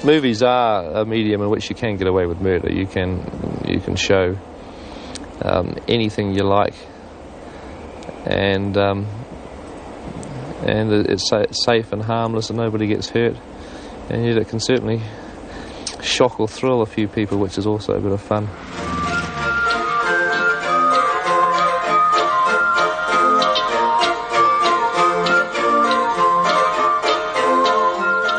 Movies are a medium in which you can get away with murder. You can show anything you like, and it's safe and harmless and nobody gets hurt, and yet it can certainly shock or thrill a few people, which is also a bit of fun.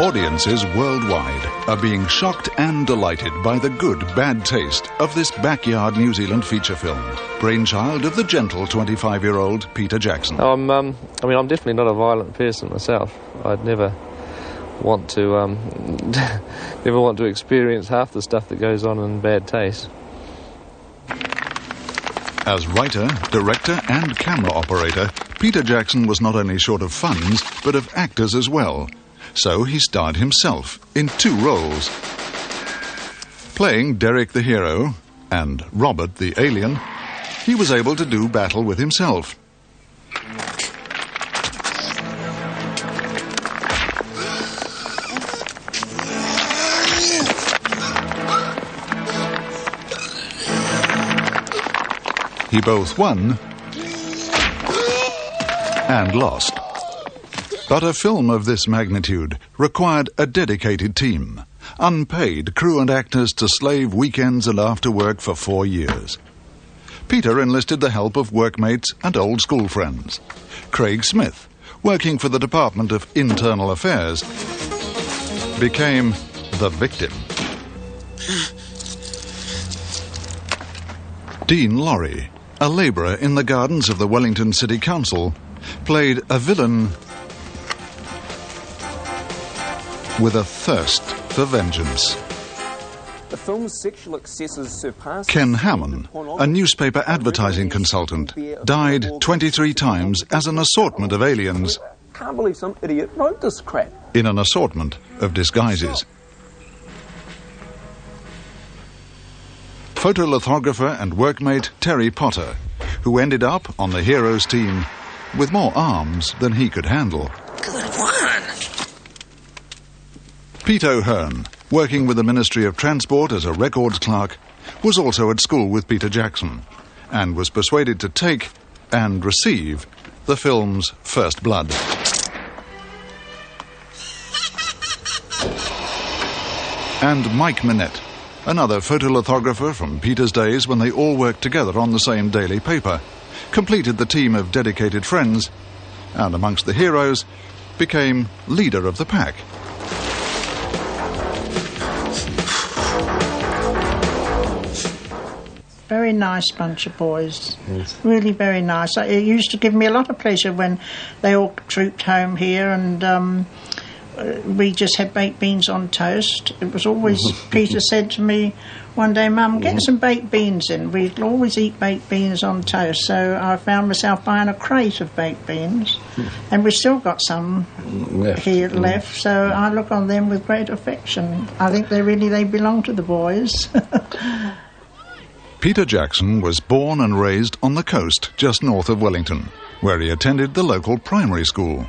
Audiences worldwide are being shocked and delighted by the good, bad taste of this backyard New Zealand feature film, brainchild of the gentle 25-year-old Peter Jackson. I'm definitely not a violent person myself. I'd never want to experience half the stuff that goes on in bad taste. As writer, director and camera operator, Peter Jackson was not only short of funds, but of actors as well. So he starred himself in 2 roles. Playing Derek the hero and Robert the alien, he was able to do battle with himself. He both won and lost. But a film of this magnitude required a dedicated team, unpaid crew and actors to slave weekends and after work for 4 years. Peter enlisted the help of workmates and old school friends. Craig Smith, working for the Department of Internal Affairs, became the victim. Dean Laurie, a labourer in the gardens of the Wellington City Council, played a villain with a thirst for vengeance. The film's sexual excesses surpassed... Ken Hammond, a newspaper advertising consultant, died 23 times as an assortment of aliens. Can't believe some idiot wrote this crap. In an assortment of disguises. Photolithographer and workmate Terry Potter, who ended up on the hero's team with more arms than he could handle. Good one. Pete O'Hearn, working with the Ministry of Transport as a records clerk, was also at school with Peter Jackson and was persuaded to take and receive the film's first blood. And Mike Minette, another photolithographer from Peter's days when they all worked together on the same daily paper, completed the team of dedicated friends and, amongst the heroes, became leader of the pack. Very nice bunch of boys. Yes. Really very nice. It used to give me a lot of pleasure when they all trooped home here, and we just had baked beans on toast. It was always, Peter said to me one day, Mum, get some baked beans in. We'd always eat baked beans on toast. So I found myself buying a crate of baked beans, and we've still got some left. So I look on them with great affection. I think they belong to the boys. Peter Jackson was born and raised on the coast just north of Wellington, where he attended the local primary school.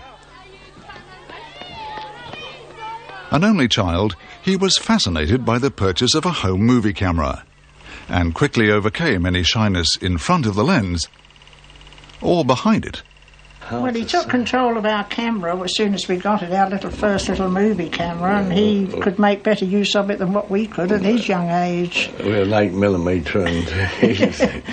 An only child, he was fascinated by the purchase of a home movie camera and quickly overcame any shyness in front of the lens or behind it. Well, he took control of our camera as soon as we got it, our first little movie camera, and he could make better use of it than what we could at his young age. We're an 8mm and...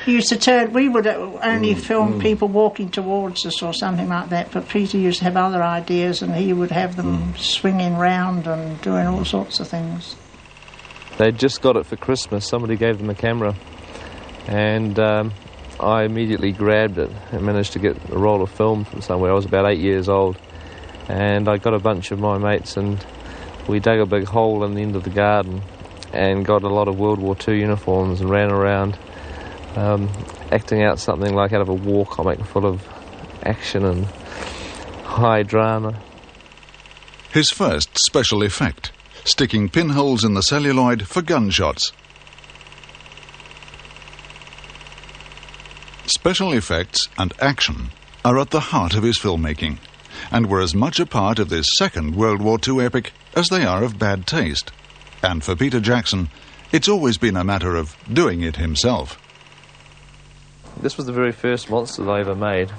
He used to turn, we would only film people walking towards us or something like that, but Peter used to have other ideas, and he would have them swinging round and doing all sorts of things. They'd just got it for Christmas. Somebody gave them a camera, and I immediately grabbed it and managed to get a roll of film from somewhere. I was about 8 years old, and I got a bunch of my mates, and we dug a big hole in the end of the garden and got a lot of World War II uniforms and ran around acting out something like out of a war comic full of action and high drama. His first special effect, sticking pinholes in the celluloid for gunshots. Special effects and action are at the heart of his filmmaking, and were as much a part of this second World War II epic as they are of bad taste. And for Peter Jackson, it's always been a matter of doing it himself. This was the very first monster that I ever made.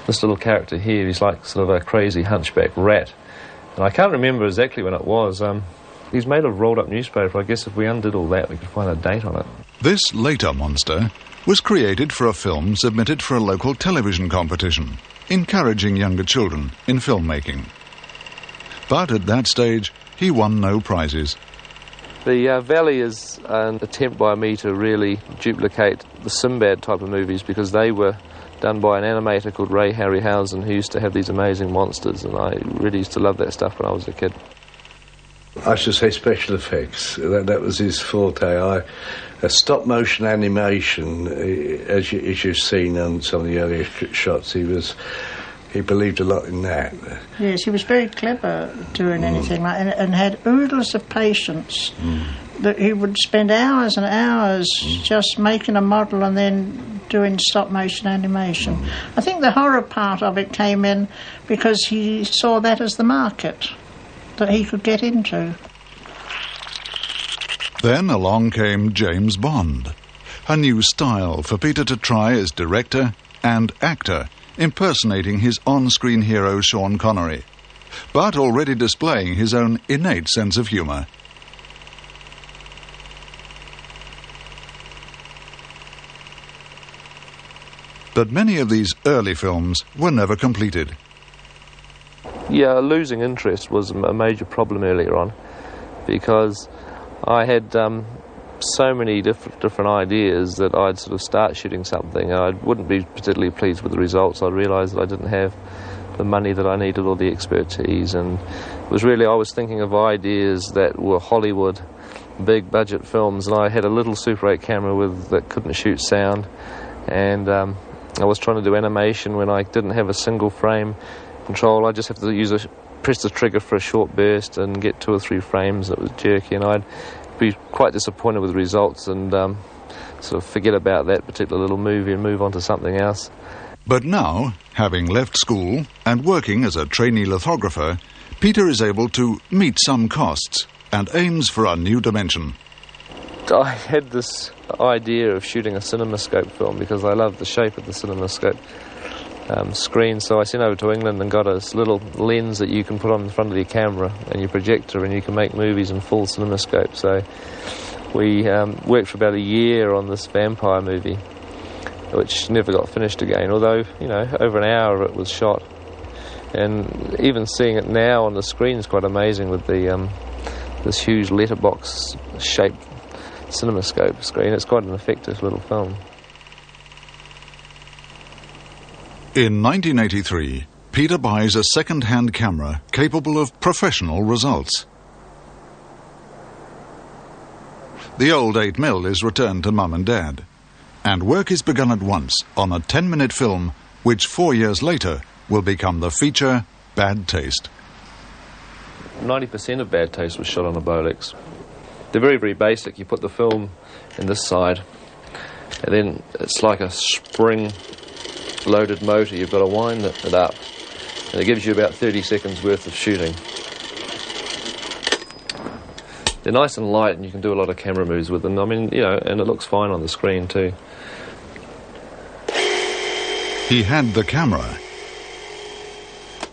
This little character here, he's like sort of a crazy hunchback rat. And I can't remember exactly when it was. He's made of rolled up newspaper. I guess if we undid all that, we could find a date on it. This later monster was created for a film submitted for a local television competition, encouraging younger children in filmmaking. But at that stage, he won no prizes. The Valley is an attempt by me to really duplicate the Sinbad type of movies, because they were done by an animator called Ray Harryhausen, who used to have these amazing monsters, and I really used to love that stuff when I was a kid. I should say special effects. That was his forte. Stop motion animation, as you've seen on some of the earlier shots, he believed a lot in that. Yes, he was very clever doing anything like that, and had oodles of patience. That he would spend hours and hours just making a model and then doing stop motion animation. I think the horror part of it came in because he saw that as the market that he could get into. Then along came James Bond, a new style for Peter to try as director and actor, impersonating his on-screen hero Sean Connery, but already displaying his own innate sense of humour. But many of these early films were never completed. Yeah, losing interest was a major problem earlier on, because I had so many different ideas that I'd sort of start shooting something and I wouldn't be particularly pleased with the results. I'd realise that I didn't have the money that I needed or the expertise, and it was really, I was thinking of ideas that were Hollywood big budget films, and I had a little Super 8 camera that couldn't shoot sound, and I was trying to do animation when I didn't have a single frame control. I just have to press the trigger for a short burst and get 2 or 3 frames that was jerky, and I'd be quite disappointed with the results and sort of forget about that particular little movie and move on to something else. But now, having left school and working as a trainee lithographer, Peter is able to meet some costs and aims for a new dimension. I had this idea of shooting a CinemaScope film because I love the shape of the CinemaScope screen, so I sent over to England and got a little lens that you can put on the front of your camera and your projector, and you can make movies in full CinemaScope. So we worked for about a year on this vampire movie, which never got finished again, although, you know, over an hour of it was shot. And even seeing it now on the screen is quite amazing with the this huge letterbox shaped CinemaScope screen. It's quite an effective little film. In 1983, Peter buys a second-hand camera capable of professional results. The old 8mm is returned to Mum and Dad, and work is begun at once on a 10-minute film which 4 years later will become the feature Bad Taste. 90% of Bad Taste was shot on a Bolex. They're very, very basic. You put the film in this side, and then it's like a spring-loaded motor. You've got to wind it up, and it gives you about 30 seconds worth of shooting. They're nice and light, and you can do a lot of camera moves with them. I mean, you know, and it looks fine on the screen too. He had the camera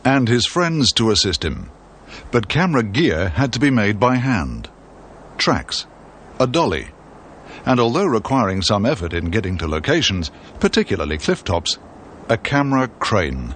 and his friends to assist him, but camera gear had to be made by hand. Tracks, a dolly, and although requiring some effort in getting to locations, particularly cliff tops, a camera crane.